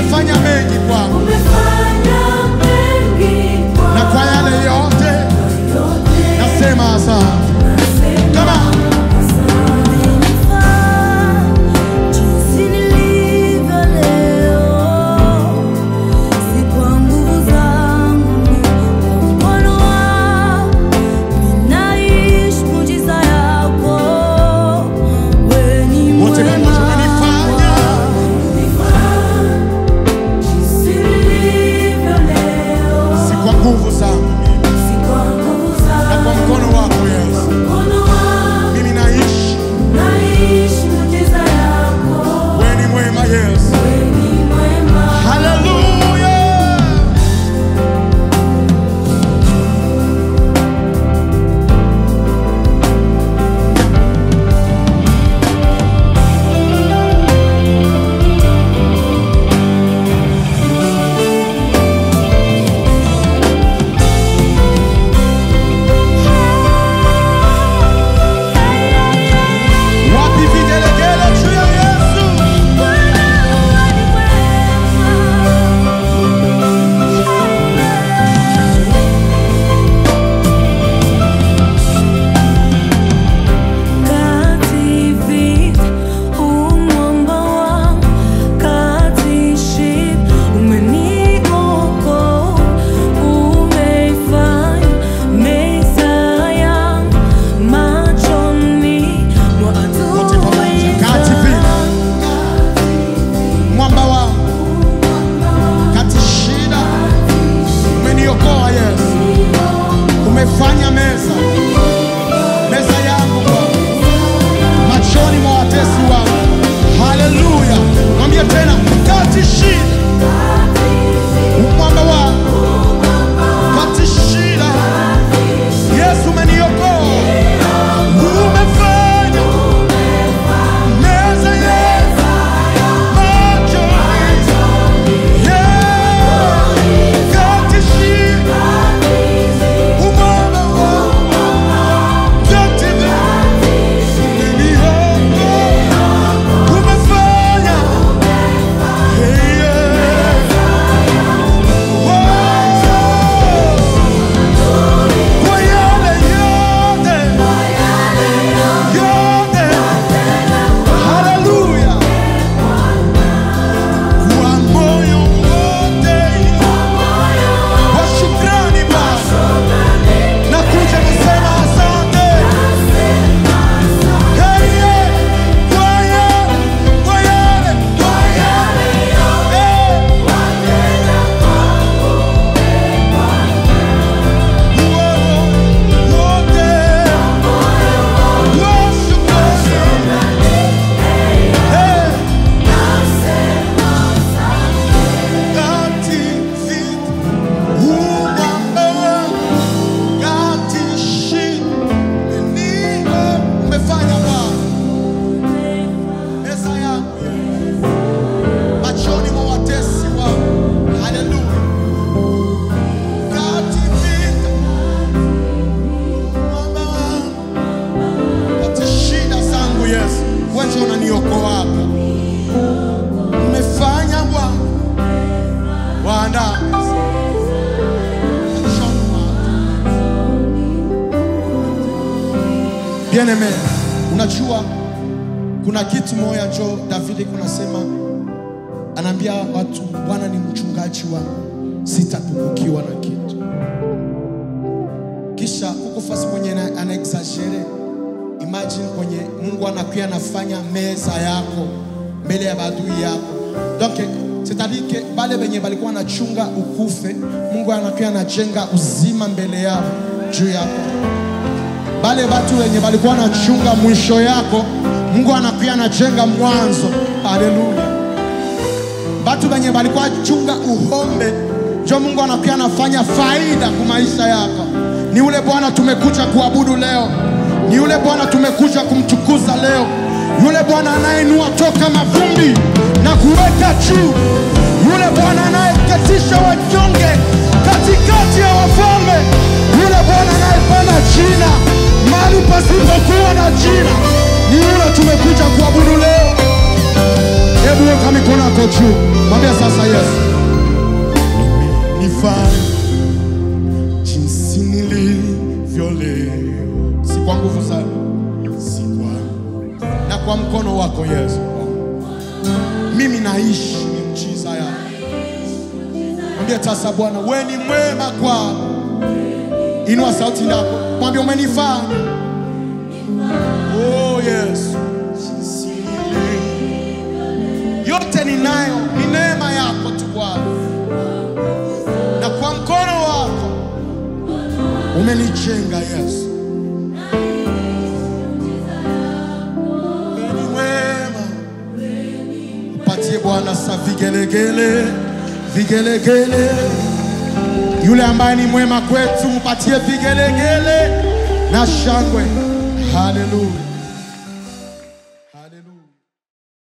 Umefanya mengi kwangu. Na kwa yale yote nasema asante. Come on. Nguvu zangu na kwa mkono wako Yesu, mimi naishi muujiza yako. Wewe ni mwema Yesu, haleluya. Umefanya meza yangu machoni mwa watesi wangu. Haleluya. Mwambie tena, kati shida, mwamba wangu, kati shida, Yesu umeniokoa. Umefanya meza yangu machoni, kati shida, unaniokoa hapa. Umefanya Bwana. Bien-aimé, unajua kuna kitu moja jo David kunasema, anaambia watu, Bwana ni mchungaji wangu, sitapungukiwa na kitu. Kisha huko fasi mwenye anaexagere. Imagine kwenye Mungu anakuwa anafanya meza yako mbele ya adui yako. Donc c'est-à-dire que bale benye balikuwa anachunga ukufe, Mungu anakuwa anajenga uzima mbele yao juu yako. Bale watu wenye balikuwa anachunga mwisho yako, Mungu anakuwa anajenga mwanzo. Haleluya. Watu wenye balikuwa anachunga uhombe, jo Mungu anakuwa anafanya faida kwa maisha yako. Ni ule Bwana tumekuja kuabudu leo. Ni yule Bwana tumekuja kumtukuza leo. Yule Bwana anayeinua toka mavumbi na kuweka juu. Yule Bwana anayeketisha wanyonge katikati ya wafalme. Yule Bwana anayepana jina mahali pasipokuwa na jina. Ni yule tumekuja kuabudu leo. Hebu weka mikono yako juu. Mwambie sasa Yesu. Nifanye jinsi nilivyo leo. Si kwa nguvu zangu, si kwa, na kwa mkono wako Yesu. Mimi naishi miujiza yako. Mwambie sasa Bwana, wewe ni mwema kwangu. Inua sauti yako. Mwambie umenifanya. Oh Yesu. Yote ninayo ni neema yako tu Bwana. Na kwa mkono wako umenijenga Yesu. Ni mwema. Upatie Bwana sa vigelegele, vigelegele. Yule ambaye ni mwema kwetu, mpatie vigelegele na shangwe. Hallelujah.